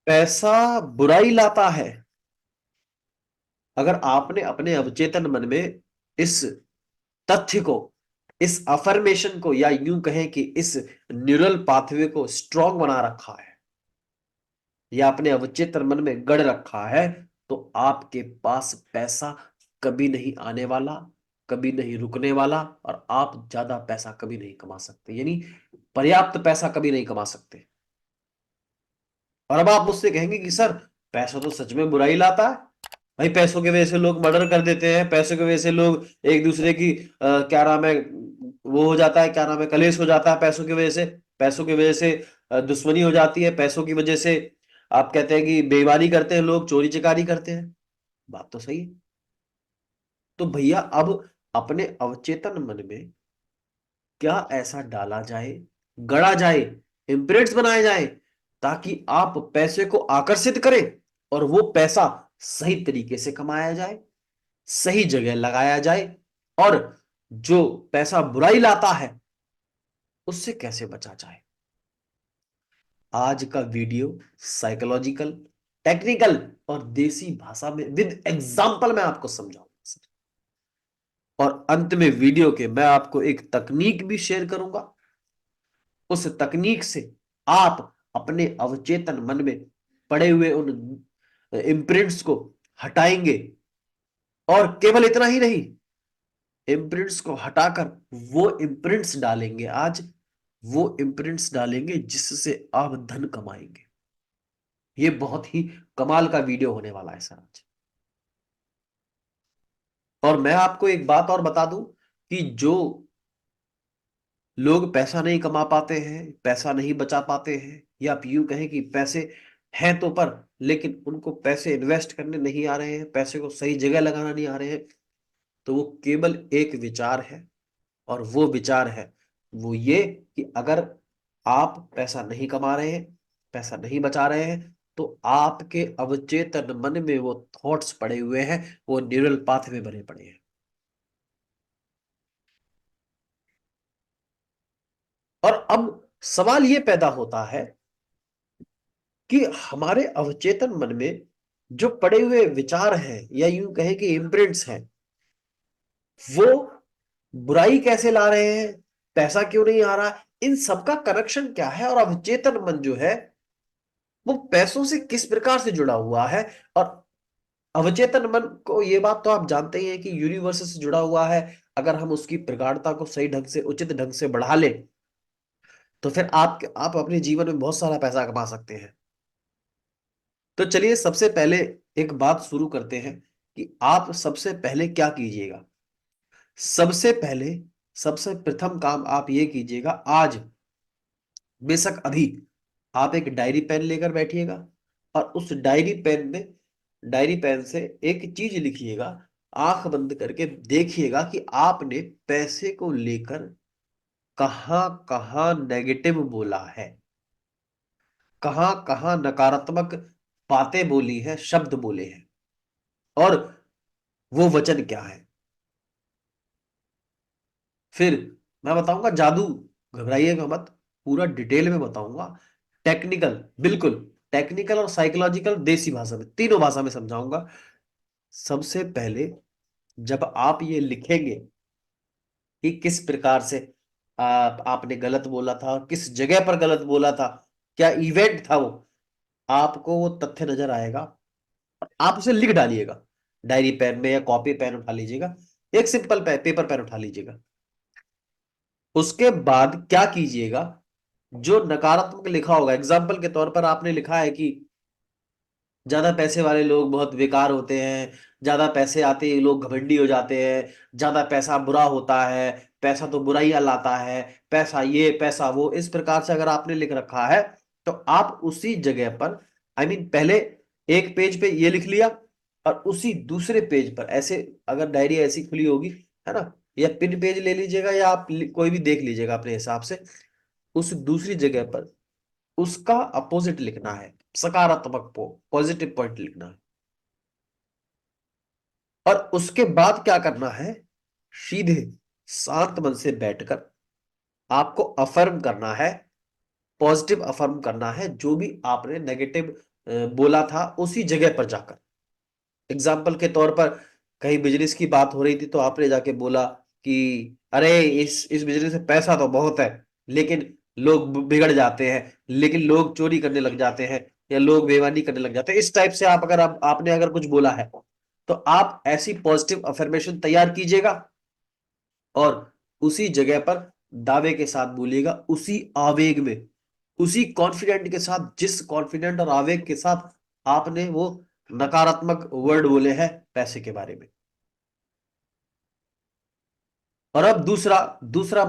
पैसा बुराई लाता है। अगर आपने अपने अवचेतन मन में इस तथ्य को, इस अफर्मेशन को, या यूं कहें कि इस न्यूरल पाथवे को स्ट्रांग बना रखा है, या अपने अवचेतन मन में गढ़ रखा है, तो आपके पास पैसा कभी नहीं आने वाला, कभी नहीं रुकने वाला, और आप ज्यादा पैसा कभी नहीं कमा सकते, यानी पर्याप्त पैसा कभी नहीं कमा सकते। और अब आप मुझसे कहेंगे कि सर, पैसा तो सच में बुराई लाता है। भाई, पैसों की वजह से लोग मर्डर कर देते हैं, पैसों की वजह से लोग एक दूसरे की क्या नाम है, वो हो जाता है, क्या नाम है, कलेश हो जाता है पैसों की वजह से। पैसों की वजह से दुश्मनी हो जाती है, पैसों की वजह से आप कहते हैं कि बेईमानी करते हैं लोग, चोरी चकारी करते हैं। बात तो सही है। तो भैया, अब अपने अवचेतन मन में क्या ऐसा डाला जाए, गढ़ा जाए, इम्प्रिंट्स बनाए जाए, ताकि आप पैसे को आकर्षित करें और वो पैसा सही तरीके से कमाया जाए, सही जगह लगाया जाए, और जो पैसा बुराई लाता है उससे कैसे बचा जाए। आज का वीडियो साइकोलॉजिकल, टेक्निकल और देसी भाषा में विद एग्जाम्पल मैं आपको समझाऊंगा। और अंत में वीडियो के मैं आपको एक तकनीक भी शेयर करूंगा। उस तकनीक से आप अपने अवचेतन मन में पड़े हुए उन इम्प्रिंट्स को हटाएंगे। और केवल इतना ही नहीं, इम्प्रिंट्स को हटाकर वो इम्प्रिंट्स डालेंगे आज, वो इम्प्रिंट्स डालेंगे जिससे आप धन कमाएंगे। ये बहुत ही कमाल का वीडियो होने वाला है सर आज। और मैं आपको एक बात और बता दूं कि जो लोग पैसा नहीं कमा पाते हैं, पैसा नहीं बचा पाते हैं, या आप यूं कहें कि पैसे हैं तो पर, लेकिन उनको पैसे इन्वेस्ट करने नहीं आ रहे हैं, पैसे को सही जगह लगाना नहीं आ रहे हैं, तो वो केवल एक विचार है। और वो विचार है वो ये कि अगर आप पैसा नहीं कमा रहे हैं, पैसा नहीं बचा रहे हैं, तो आपके अवचेतन मन में वो थॉट्स पड़े हुए हैं, वो न्यूरल पाथवे बने पड़े हैं। और अब सवाल ये पैदा होता है कि हमारे अवचेतन मन में जो पड़े हुए विचार हैं, या यूं कहें कि इम्प्रिंट्स हैं, वो बुराई कैसे ला रहे हैं, पैसा क्यों नहीं आ रहा, इन सबका कनेक्शन क्या है, और अवचेतन मन जो है वो पैसों से किस प्रकार से जुड़ा हुआ है। और अवचेतन मन को, ये बात तो आप जानते ही हैं कि यूनिवर्स से जुड़ा हुआ है। अगर हम उसकी प्रगाढ़ता को सही ढंग से, उचित ढंग से बढ़ा लें, तो फिर आप अपने जीवन में बहुत सारा पैसा कमा सकते हैं। तो चलिए, सबसे पहले एक बात शुरू करते हैं कि आप सबसे पहले क्या कीजिएगा। सबसे पहले, सबसे प्रथम काम आप ये कीजिएगा, आज बेशक अभी आप एक डायरी पेन लेकर बैठिएगा, और उस डायरी पेन से एक चीज लिखिएगा। आंख बंद करके देखिएगा कि आपने पैसे को लेकर कहां कहां नेगेटिव बोला है, कहां कहां नकारात्मक बातें बोली हैं, शब्द बोले हैं, और वो वचन क्या है। फिर मैं बताऊंगा जादू, घबराइएगा मत, पूरा डिटेल में बताऊंगा। टेक्निकल, बिल्कुल टेक्निकल और साइकोलॉजिकल, देसी भाषा में, तीनों भाषा में समझाऊंगा। सबसे पहले जब आप ये लिखेंगे कि किस प्रकार से आपने गलत बोला था, किस जगह पर गलत बोला था, क्या इवेंट था वो, आपको वो तथ्य नजर आएगा। आप उसे लिख डालिएगा डायरी पेन में, या कॉपी पेन उठा लीजिएगा, एक सिंपल पेपर पेन उठा लीजिएगा। उसके बाद क्या कीजिएगा, जो नकारात्मक लिखा होगा, एग्जाम्पल के तौर पर आपने लिखा है कि ज्यादा पैसे वाले लोग बहुत बेकार होते हैं, ज्यादा पैसे आते ही लोग घमंडी हो जाते हैं, ज्यादा पैसा बुरा होता है, पैसा तो बुराइयां लाता है, पैसा ये पैसा वो, इस प्रकार से अगर आपने लिख रखा है, तो आप उसी जगह पर, पहले एक पेज पे ये लिख लिया, और उसी दूसरे पेज पर ऐसे, अगर डायरी ऐसी खुली होगी, है ना, या पिन पेज ले लीजिएगा, या आप कोई भी देख लीजिएगा अपने हिसाब से, उस दूसरी जगह पर उसका अपोजिट लिखना है, सकारात्मक पॉजिटिव पॉइंट लिखना है। और उसके बाद क्या करना है, सीधे शांत मन से बैठकर आपको अफर्म करना है, पॉजिटिव अफर्म करना है, जो भी आपने नेगेटिव बोला था उसी जगह पर जाकर। एग्जाम्पल के तौर पर कहीं बिजनेस की बात हो रही थी तो आपने जाके बोला कि अरे इस बिजनेस में पैसा तो बहुत है, लेकिन लोग बिगड़ जाते हैं, लेकिन लोग चोरी करने लग जाते हैं, या लोग बेईमानी करने लग जाते हैं। इस टाइप से आप अगर आपने अगर कुछ बोला है तो आप ऐसी पॉजिटिव अफर्मेशन तैयार कीजिएगा और उसी जगह पर दावे के साथ बोलिएगा, उसी आवेग में, उसी कॉन्फिडेंट के साथ, जिस कॉन्फिडेंट और आवेग के साथ आपने वो नकारात्मक वर्ड बोले हैं पैसे के बारे में। और अब दूसरा दूसरा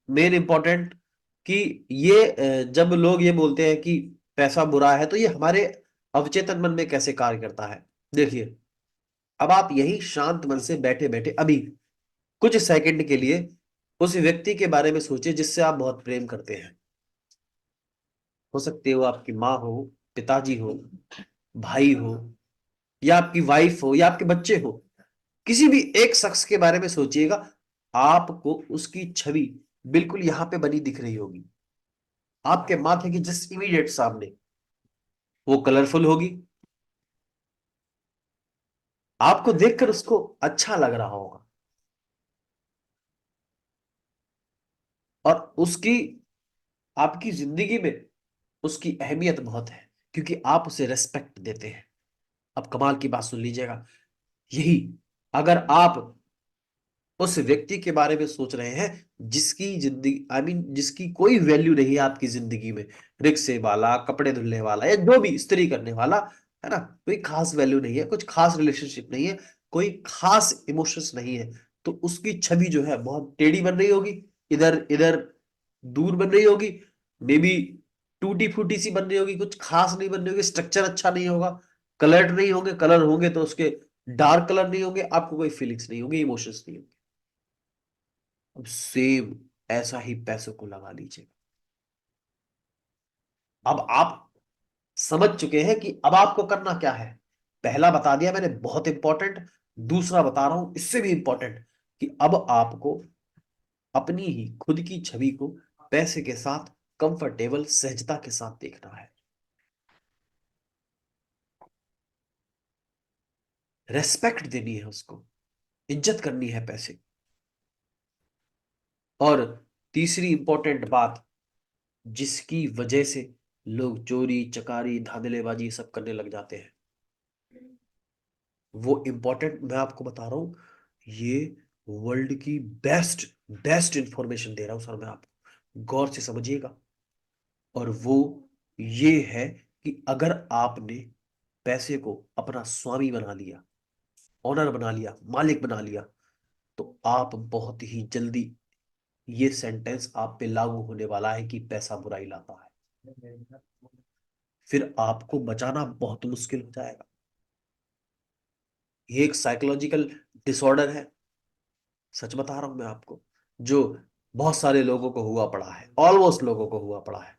मेन इंपॉर्टेंट कि ये जब लोग ये बोलते हैं कि पैसा बुरा है तो ये हमारे अवचेतन मन में कैसे कार्य करता है। देखिए, अब आप यही शांत मन से बैठे बैठे अभी कुछ सेकंड के लिए उस व्यक्ति के बारे में सोचिए जिससे आप बहुत प्रेम करते हैं। हो सकते हो आपकी माँ हो, पिताजी हो, भाई हो, या आपकी वाइफ हो, या आपके बच्चे हो। किसी भी एक शख्स के बारे में सोचिएगा, आपको उसकी छवि बिल्कुल यहां पे बनी दिख रही होगी, आपके माथे की जस्ट इमीडिएट सामने। वो कलरफुल होगी, आपको देखकर उसको अच्छा लग रहा होगा, और उसकी आपकी जिंदगी में उसकी अहमियत बहुत है क्योंकि आप उसे रेस्पेक्ट देते हैं। अब कमाल की बात सुन लीजिएगा, यही अगर आप उस व्यक्ति के बारे में सोच रहे हैं जिसकी जिंदगी जिसकी कोई वैल्यू नहीं है आपकी जिंदगी में, रिक्शे वाला, कपड़े धुलने वाला, या जो भी इस्त्री करने वाला, है ना, कोई खास वैल्यू नहीं है, कुछ खास रिलेशनशिप नहीं है, कोई खास इमोशंस नहीं है, तो उसकी छवि जो है बहुत टेढ़ी बन रही होगी, इधर इधर दूर बन रही होगी, मे बी टूटी फूटी सी बन रही होगी, कुछ खास नहीं बन रही होगी, स्ट्रक्चर अच्छा नहीं होगा, कलर नहीं होंगे, कलर होंगे तो उसके डार्क कलर नहीं होंगे, आपको कोई फीलिंग्स नहीं होगी, इमोशंस नहीं होंगे। अब सेम ऐसा ही पैसों को लगा लीजिए। अब आप समझ चुके हैं कि अब आपको करना क्या है। पहला बता दिया मैंने, बहुत इंपॉर्टेंट। दूसरा बता रहा हूं, इससे भी इंपॉर्टेंट, कि अब आपको अपनी ही खुद की छवि को पैसे के साथ कंफर्टेबल सहजता के साथ देखना है, रेस्पेक्ट देनी है उसको, इज्जत करनी है पैसे की। और तीसरी इंपॉर्टेंट बात, जिसकी वजह से लोग चोरी चकारी धांधलेबाजी सब करने लग जाते हैं, वो इंपॉर्टेंट मैं आपको बता रहा हूं। ये वर्ल्ड की बेस्ट बेस्ट इंफॉर्मेशन दे रहा हूं सर मैं आपको, गौर से समझिएगा। और वो ये है कि अगर आपने पैसे को अपना स्वामी बना लिया, ऑनर बना लिया, मालिक बना लिया, तो आप बहुत ही जल्दी, ये सेंटेंस आप पे लागू होने वाला है कि पैसा बुराई लाता है, फिर आपको बचाना बहुत मुश्किल हो जाएगा। ये एक साइकोलॉजिकल डिसऑर्डर है, सच बता रहा हूं मैं आपको, जो बहुत सारे लोगों को हुआ पड़ा है, ऑलमोस्ट लोगों को हुआ पड़ा है।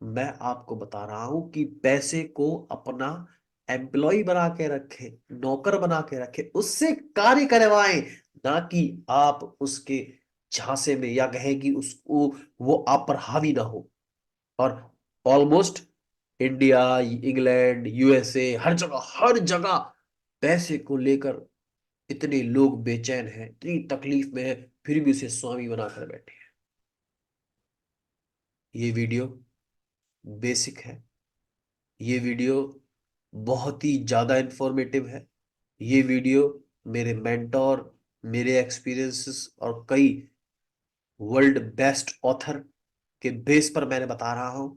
मैं आपको बता रहा हूं कि पैसे को अपना एम्प्लॉय बना के रखे, नौकर बना के रखे, उससे कार्य करवाएं, ना कि आप उसके झांसे में, या कहें कि उसको वो आप पर हावी ना हो। और ऑलमोस्ट इंडिया, इंग्लैंड, यूएसए, हर जगह पैसे को लेकर इतने लोग बेचैन हैं, इतनी तकलीफ में है, फिर भी उसे स्वामी बनाकर बैठे हैं। ये वीडियो बेसिक है, ये वीडियो बहुत ही ज्यादा इंफॉर्मेटिव है। ये वीडियो मेरे मेंटोर, मेरे एक्सपीरियंसेस और कई वर्ल्ड बेस्ट ऑथर के बेस पर मैंने बता रहा हूं।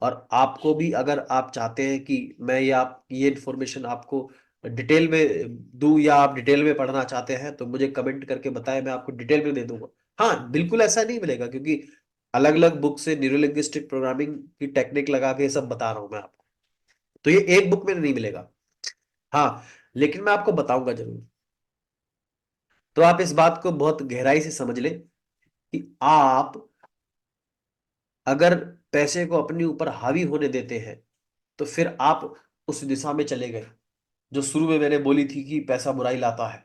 और आपको भी, अगर आप चाहते हैं कि मैं ये इंफॉर्मेशन आपको डिटेल में दूं, या आप डिटेल में पढ़ना चाहते हैं, तो मुझे कमेंट करके बताएं, मैं आपको डिटेल में दे दूंगा। हाँ, बिल्कुल ऐसा नहीं मिलेगा, क्योंकि अलग अलग बुक से न्यूरोलिंग्विस्टिक प्रोग्रामिंग की टेक्निक लगा के सब बता रहा हूं मैं आपको, तो ये एक बुक में नहीं मिलेगा। हाँ, लेकिन मैं आपको बताऊंगा जरूर। तो आप इस बात को बहुत गहराई से समझ लें कि आप अगर पैसे को अपने ऊपर हावी होने देते हैं, तो फिर आप उस दिशा में चले गए जो शुरू में मैंने बोली थी कि पैसा बुराई लाता है।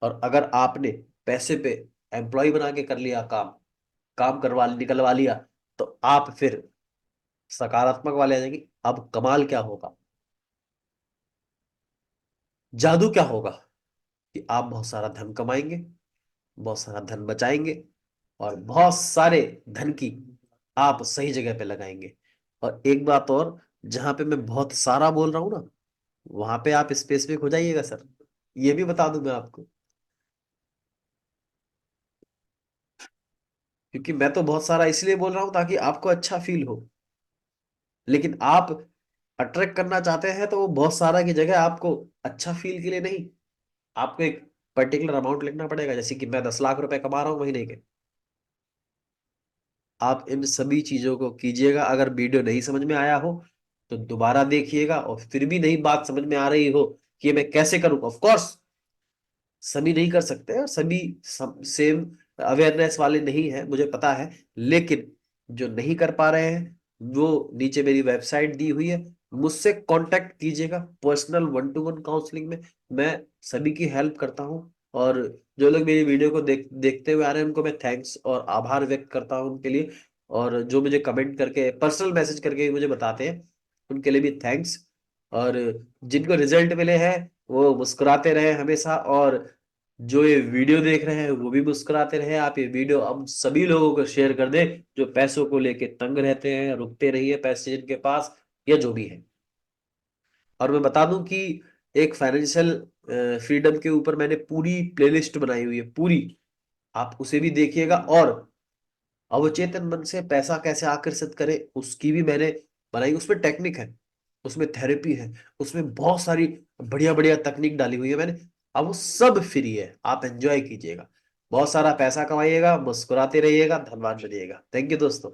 और अगर आपने पैसे पे एम्प्लॉय बना के कर लिया काम, काम करवा निकलवा लिया, तो आप फिर सकारात्मक वाले आ जाएंगे। अब कमाल क्या होगा, जादू क्या होगा, कि आप बहुत सारा धन कमाएंगे, बहुत सारा धन बचाएंगे, और बहुत सारे धन की आप सही जगह पे लगाएंगे। और एक बात और, जहां पे मैं बहुत सारा बोल रहा हूं ना, वहां पे आप स्पेसिफिक हो जाइएगा सर, ये भी बता दूं मैं आपको। क्योंकि मैं तो बहुत सारा इसलिए बोल रहा हूं ताकि आपको अच्छा फील हो, लेकिन आप अट्रैक्ट करना चाहते हैं तो वो बहुत सारा की जगह आपको अच्छा फील के लिए नहीं, आपको एक पर्टिकुलर अमाउंट लिखना पड़ेगा। जैसे कि मैं 10 लाख रुपए कमा रहा हूँ महीने के, आप इन सभी चीजों को कीजिएगा। अगर वीडियो नहीं समझ में आया हो तो दोबारा देखिएगा, और फिर भी नहीं बात समझ में आ रही हो कि ये मैं कैसे करूं, ऑफ कोर्स सभी नहीं कर सकते और सभी सेम अवेयरनेस वाले नहीं है, मुझे पता है। लेकिन जो नहीं कर पा रहे हैं, वो नीचे मेरी वेबसाइट दी हुई है, मुझसे कांटेक्ट कीजिएगा पर्सनल 1-to-1 काउंसलिंग में। मैं सभी की हेल्प करता हूं। और जो लोग मेरी वीडियो को देखते हुए आ रहे हैं, उनको मैं थैंक्स और आभार व्यक्त करता हूं उनके लिए। और जो मुझे कमेंट करके पर्सनल मैसेज करके मुझे बताते हैं, उनके लिए भी थैंक्स। और जिनको रिजल्ट मिले हैं वो मुस्कुराते रहे हमेशा, और जो ये वीडियो देख रहे हैं वो भी मुस्कुराते रहे। आप ये वीडियो हम सभी लोगों को शेयर कर दें जो पैसों को लेके तंग रहते हैं, रुकते रहिए पैसे जिनके पास, या जो भी है। और मैं बता दूं कि एक फाइनेंशियल फ्रीडम के ऊपर मैंने पूरी प्लेलिस्ट बनाई हुई है पूरी, आप उसे भी देखिएगा। और अवचेतन मन से पैसा कैसे आकर्षित करें उसकी भी मैंने बनाई, उसमें टेक्निक है, उसमें थेरेपी है, उसमें बहुत सारी बढ़िया बढ़िया तकनीक डाली हुई है मैंने। अब वो सब फ्री है, आप एंजॉय कीजिएगा, बहुत सारा पैसा कमाइएगा, मुस्कुराते रहिएगा, धनवान बनिएगा। थैंक यू दोस्तों।